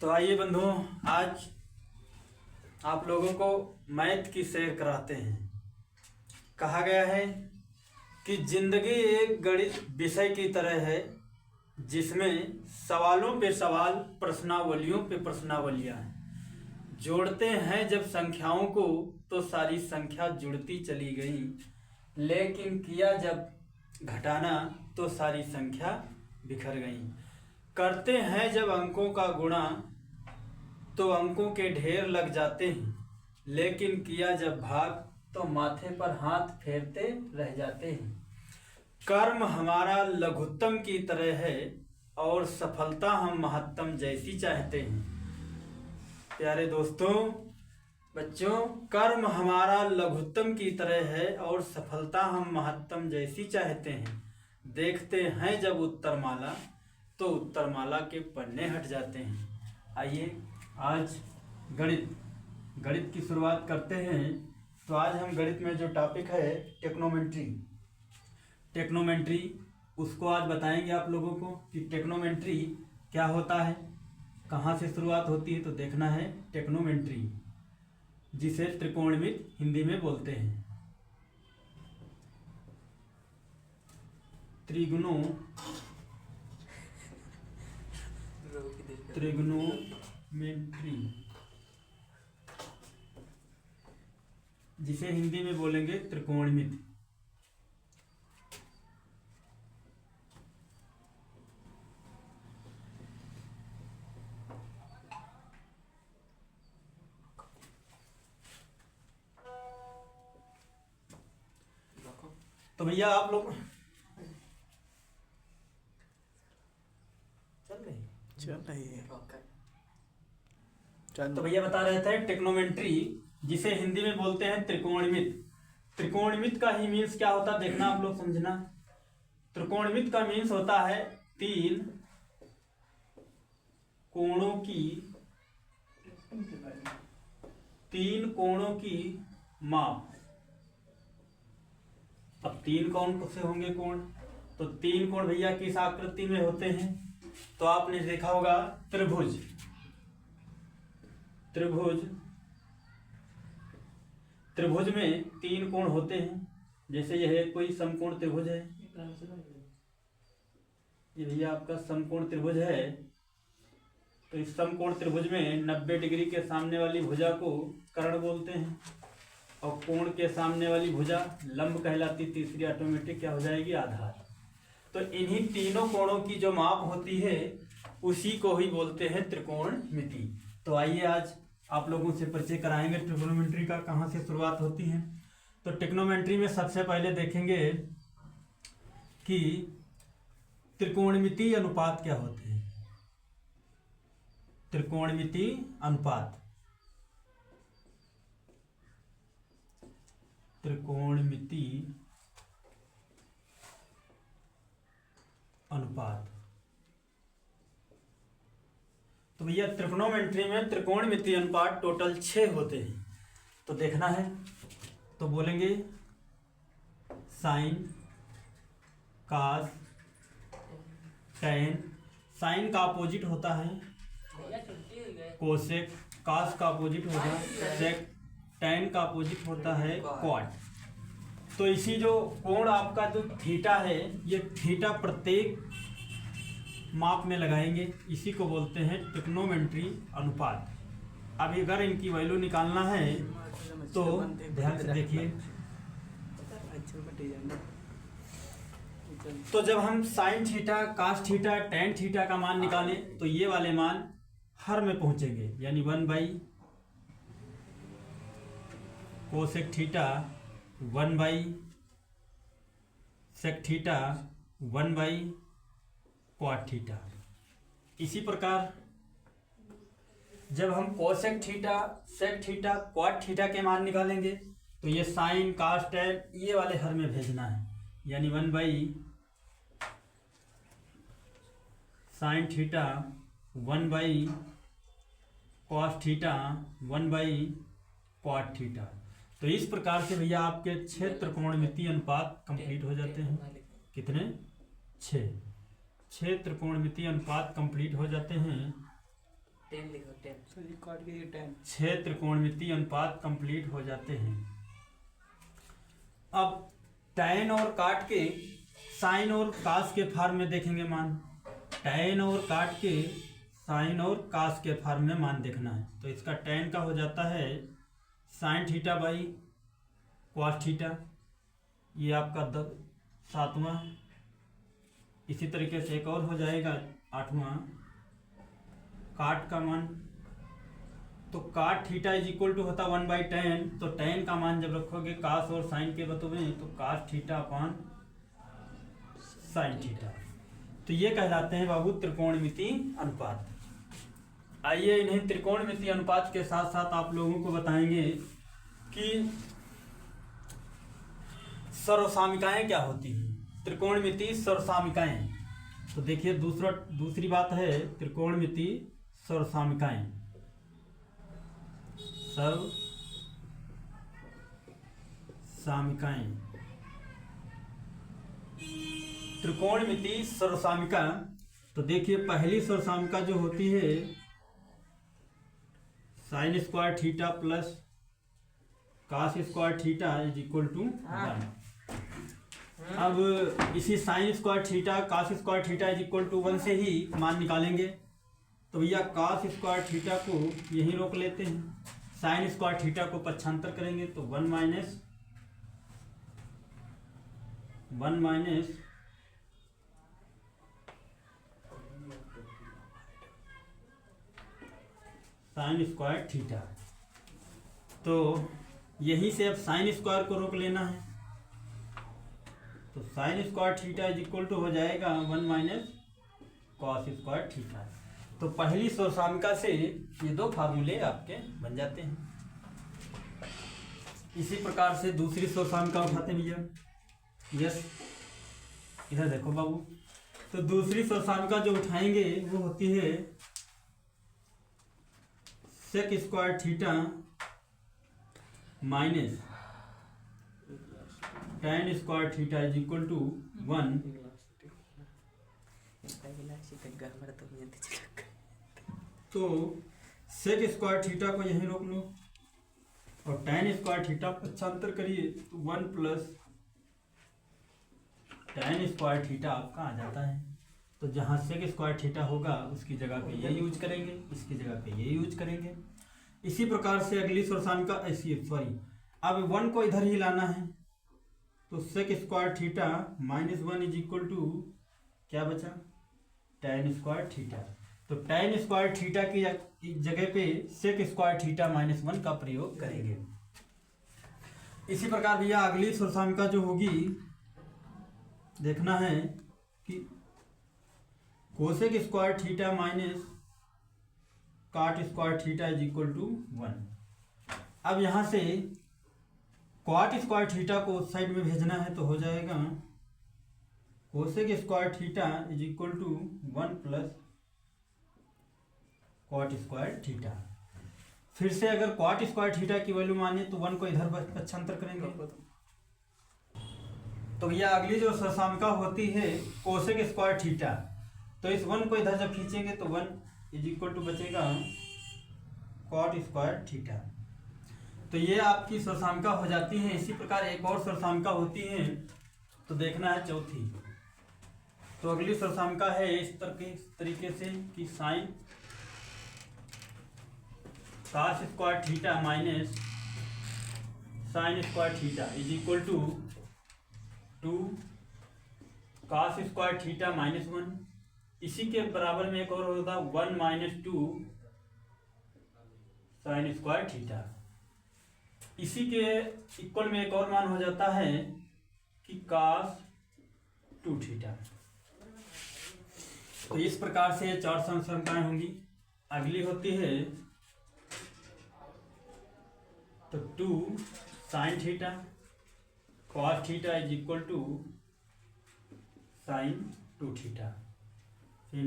तो आइए बंधुओं, आज आप लोगों को मैथ की सैर कराते हैं। कहा गया है कि जिंदगी एक गणित विषय की तरह है जिसमें सवालों पे सवाल, प्रश्नावलियों पे प्रश्नावलियां हैं। जोड़ते हैं जब संख्याओं को तो सारी संख्या जुड़ती चली गई, लेकिन किया जब घटाना तो सारी संख्या बिखर गई। करते हैं जब अंकों का गुणा तो अंकों के ढेर लग जाते हैं, लेकिन किया जब भाग तो माथे पर हाथ फेरते रह जाते हैं। कर्म हमारा लघुत्तम की तरह है और सफलता हम महत्तम जैसी चाहते हैं। प्यारे दोस्तों, बच्चों, कर्म हमारा लघुत्तम की तरह है और सफलता हम महत्तम जैसी चाहते हैं। देखते हैं जब उत्तरमाला तो उत्तरमाला के पन्ने हट जाते हैं। आइए आज गणित की शुरुआत करते हैं। तो आज हम गणित में जो टॉपिक है टेक्नोमेंट्री उसको आज बताएंगे आप लोगों को कि टेक्नोमेंट्री क्या होता है, कहाँ से शुरुआत होती है। तो देखना है टेक्नोमेंट्री, जिसे त्रिकोणमिति हिंदी में बोलते हैं। त्रिग्नोमेट्री, जिसे हिंदी में बोलेंगे त्रिकोणमिति। तो भैया आप लोग चल रही है। तो भैया बता रहे थे टेक्नोमेंट्री, जिसे हिंदी में बोलते हैं त्रिकोणमिति। त्रिकोणमिति का ही मीन्स क्या होता है देखना आप लोग, समझना। त्रिकोणमिति का मीन्स होता है तीन कोणों की माप। अब तीन कौन से होंगे कोण? तो तीन कोण भैया किस आकृति में होते हैं? तो आपने देखा होगा त्रिभुज। त्रिभुज में तीन कोण होते हैं। जैसे यह है कोई समकोण त्रिभुज है, ये भैया आपका समकोण त्रिभुज है। तो इस समकोण त्रिभुज में 90 डिग्री के सामने वाली भुजा को कर्ण बोलते हैं और कोण के सामने वाली भुजा लंब कहलाती, तीसरी ऑटोमेटिक क्या हो जाएगी? आधार। तो इन्हीं तीनों कोणों की जो माप होती है उसी को ही बोलते हैं त्रिकोणमिति। तो आइए आज आप लोगों से परिचय कराएंगे ट्रिग्नोमेट्री का, कहाँ से शुरुआत होती है। तो ट्रिग्नोमेट्री में सबसे पहले देखेंगे कि त्रिकोणमिति अनुपात क्या होते हैं। त्रिकोणमिति अनुपात, त्रिकोणमिति अनुपात। तो भैया त्रिकोणोमेट्री में त्रिकोणमिति अनुपात टोटल 6 होते हैं। तो देखना है, तो बोलेंगे साइन, कास, टैन। साइन का अपोजिट होता है कोसेक, कास का अपोजिट होगा सेक, टैन का अपोजिट होता है क्वाड। तो इसी जो कोण आपका जो थीटा है, ये थीटा प्रत्येक माप में लगाएंगे, इसी को बोलते हैं ट्रिग्नोमेट्री अनुपात। अभी अगर इनकी वैल्यू निकालना है तो ध्यान से देखिए। तो जब हम sine theta, cos theta, tan theta का मान निकालें तो ये वाले मान हर में पहुंचेंगे, यानी 1 by cosec theta, 1 by sec theta, 1 by cot theta. इसी प्रकार जब हम cosec theta, sec theta, quad theta के मान निकालेंगे तो ये साइन, कास, टैन ये वाले हर में भेजना है, यानी 1 by sine theta, 1 by cos theta, 1 by cot theta. तो इस प्रकार से भैया आपके 6 त्रिकोणमिति अनुपात कंप्लीट हो जाते हैं। कितने? 6 त्रिकोणमिति अनुपात कंप्लीट हो जाते हैं। 10 लिखो 10 सही काट के ये 10 6 त्रिकोणमितीय अनुपात कंप्लीट हो जाते हैं। अब tan और काट के साइन और कास के फॉर्म में देखेंगे मान। tan और काट के साइन और कास के फॉर्म में मान देखना है। तो इसका tan का हो जाता है sine theta by cos theta, ये आपका 7वां। इसी तरीके से एक और हो जाएगा 8वां, काट का मान। तो काट थीटा इज इक्वल टू होता 1/tan। तो tan का मान जब रखोगे कास और साइन के बतौवे तो cos theta upon sine theta. तो ये कहलाते हैं बाबू त्रिकोणमितीय अनुपात। आइए इन्हें त्रिकोणमितीय अनुपात के साथ साथ आप लोगों को बताएंगे कि सर्वसामिकाएं क्या होती हैं। त्रिकोणमितीय सर्वसामिकाएं, तो देखिए दूसरी बात है त्रिकोणमितीय सर्वसामिकाएं। सर्वसामिकाएं, त्रिकोणमितीय सर्वसामिका। तो देखिए पहली सर्वसामिका जो होती है sine square theta plus cos square theta is equal to 1। अब इसी sine square theta cos square theta is equal to 1 से ही मान निकालेंगे। तो भैया कास स्क्वायर थीटा को यहीं रोक लेते हैं, साइन स्क्वायर थीटा को पक्षांतर करेंगे तो 1 माइनस साइन स्क्वायर थीटा। तो यहीं से अब साइन स्क्वायर को रोक लेना है। तो sine square theta is equal to हो जाएगा 1 माइनस कॉस स्क्वायर थीटा। तो पहली सर्वसामिका से ये दो फार्मूले आपके बन जाते हैं। इसी प्रकार से दूसरी सर्वसामिका उठाते हैं भैया। यस, इधर देखो बाबू। तो दूसरी सर्वसामिका जो उठाएंगे वो होती है sec square theta minus tan square theta is equal to 1। तो सेक स्क्वायर थीटा को यहीं रोक लो और tan स्क्वायर थीटा पक्षांतर करिए तो 1 प्लस tan स्क्वायर थीटा आपका आ जाता है। तो जहाँ सेक स्क्वायर थीटा होगा उसकी जगह पे ये यूज करेंगे, इसकी जगह पे ये यूज करेंगे। इसी प्रकार से अगली सर्वसामिका अब 1 को इधर ही लाना है। तो sec square theta minus 1 is equal to क्या बचा tan स्क्वायर थीटा। तो tan स्क्वायर थीटा की जगह पे सेक स्क्वायर थीटा माइनस 1 का प्रयोग करेंगे। इसी प्रकार भैया अगली सर्वसामिका जो होगी देखना है कि cosec square theta minus cot square theta is equal to 1। अब यहाँ से क्वाट स्क्वायर थीटा को उस साइड में भेजना है तो हो जाएगा cosec square theta is equal to 1 plus cot square theta. फिर से अगर क्वाट स्क्वायर थीटा की वैल्यू माने तो 1 को इधर पक्षांतर करेंगे। तो भैया अगली जो सर्वसामिका होती है कोसेक स्क्वायर थीटा, तो इस 1 को इधर जब खींचेंगे तो 1 इज इक्वल टू बचेगा कॉट स्क्वायर थीटा। तो ये आपकी सर्वसामिका हो जाती है। इसी प्रकार एक और सर्वसामिका होती है, तो देखना है चौथी। तो अगली सर्वसामिका है इस तरीके से कि sine cos square theta minus sine square theta is equal to 2 cos square theta minus 1। इसी के बराबर में एक और होगा 1 माइनस 2 साइन स्क्वायर थीटा। इसी के इक्वल में एक और मान हो जाता है कि कास 2 थीटा। तो इस प्रकार से 4 सर्वसामिकाएं होंगी। अगली होती है तो 2 sine theta cos theta is equal to sine 2 theta. फिर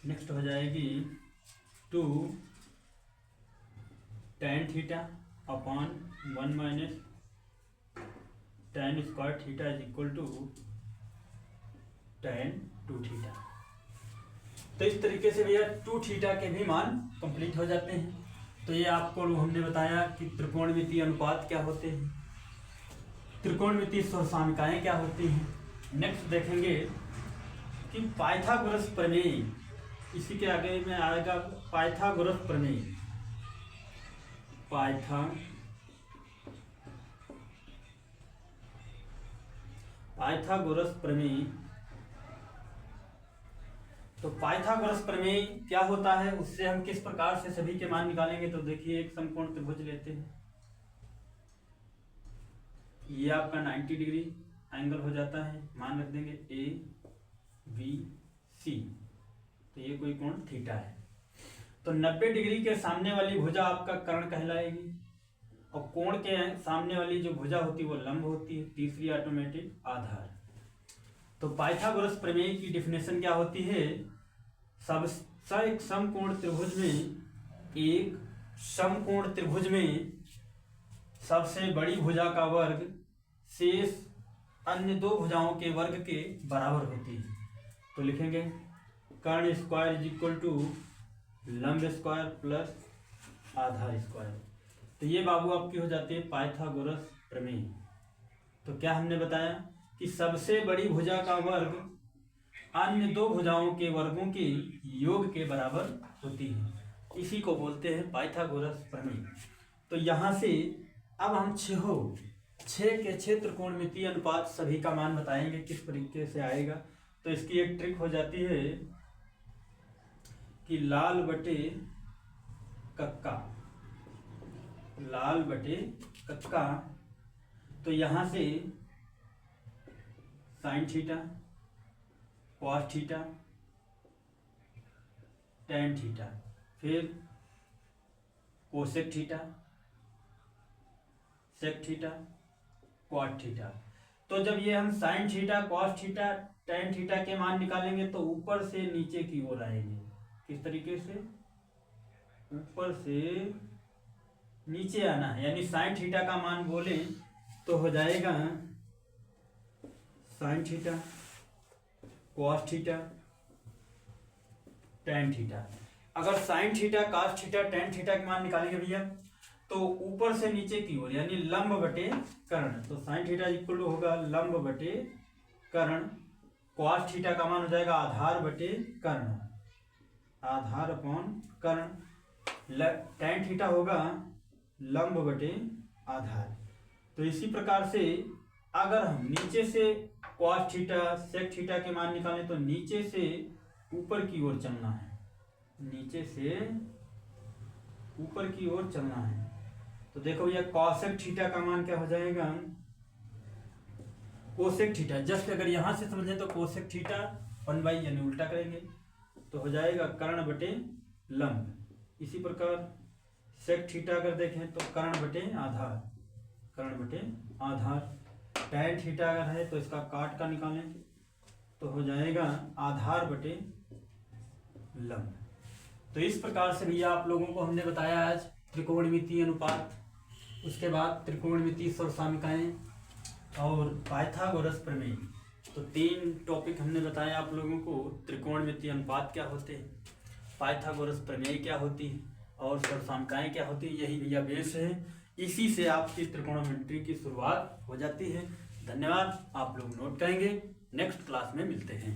नेक्स्ट हो जाएगी 2 tan theta upon 1 minus tan square theta is equal to tan 2 theta. तो इस तरीके से भैया 2 थीटा के भी मान कंप्लीट हो जाते हैं। तो ये आपको हमने बताया कि त्रिकोणमितीय अनुपात क्या होते हैं, त्रिकोणमितीय सर्वसामिकाएं क्या होती हैं। नेक्स्ट देखेंगे कि पाइथागोरस प्रमेय, इसी के आगे में आएगा पाइथागोरस प्रमेय। पाइथागोरस प्रमेय। तो पाइथागोरस प्रमेय क्या होता है, उससे हम किस प्रकार से सभी के मान निकालेंगे। तो देखिए एक समकोण त्रिभुज लेते हैं, ये आपका 90 डिग्री एंगल हो जाता है, मान रख देंगे ए बी सी, तो ये कोई कोण थीटा है। तो 90 डिग्री के सामने वाली भुजा आपका कर्ण कहलाएगी, और कोण के सामने वाली जो भुजा होती है वो लंब होती है, तीसरी ऑटोमेटिक आधार। तो पाइथागोरस प्रमेय की डिफिनेशन क्या होती है, एक समकोण त्रिभुज में सबसे बड़ी भुजा का वर्ग शेष अन्य 2 भुजाओं के वर्ग के बराबर होती है। तो लिखेंगे कर्ण स्क्वायर इज इक्वल टू लंब स्क्वायर प्लस आधार स्क्वायर। तो ये बाबू आपकी हो जाती है पाइथागोरस प्रमेय। तो क्या हमने बताया कि सबसे बड़ी भुजा का वर्ग अन्य 2 भुजाओं के वर्गों के योग के बराबर होती है, इसी को बोलते हैं पाइथागोरस प्रमेय। तो यहाँ से अब हम 6 त्रिकोणमितीय अनुपात सभी का मान बताएंगे किस तरीके से आएगा। तो इसकी एक ट्रिक हो जाती है कि लाल बटे कक्का। तो यहाँ से sine theta, cos theta, tan theta, फिर cosec theta, sec theta, quad theta. तो जब ये हम sine theta, cos theta, tan theta के मान निकालेंगे तो ऊपर से नीचे की ओर आएंगे। किस तरीके से, ऊपर से नीचे आना है, यानी साइन थीटा का मान बोले तो हो जाएगा sine theta, cos theta, tan theta. अगर sine theta, cos theta, tan theta के मान निकालेंगे भैया तो ऊपर से नीचे की ओर, यानी लंब बटे कर्ण। तो साइन थीटा इक्वल होगा लंब बटे कर्ण, कॉस थीटा का मान हो जाएगा आधार बटे कर्ण, आधार अपॉन कर्ण, टेन थीटा होगा लंब बटे आधार। तो इसी प्रकार से अगर हम नीचे से कॉस थीटा, सेक थीटा के मान निकालें तो नीचे से ऊपर की ओर चलना है, नीचे से ऊपर की ओर चलना है। तो देखो भैया कॉसेक थीटा का मान क्या हो जाएगा, कोसेक थीटा। जस्ट अगर यहां से समझें तो कोसेक थीटा 1/, यानी उल्टा करेंगे तो हो जाएगा कर्ण बटे लंब। इसी प्रकार सेक थीटा अगर देखें तो कर्ण बटे आधार, कर्ण बटे आधार। टेन थीटा अगर है तो इसका काट का निकालें तो हो जाएगा आधार बटे लंब। तो इस प्रकार से भैया आप लोगों को हमने बताया आज त्रिकोणमितीय अनुपात, उसके बाद त्रिकोणमितीय सर्वसामिकाएं और पाइथागोरस प्रमेय। तो 3 टॉपिक हमने बताया आप लोगों को। त्रिकोणमितीय अनुपात क्या होते हैं, पाइथागोरस प्रमेय क्या होती है और सर्वसामिकाएं क्या होती है। यही भैया बेस है, इसी से आपकी त्रिकोणमिति की शुरुआत हो जाती है। धन्यवाद, आप लोग नोट करेंगे, नेक्स्ट क्लास में मिलते हैं।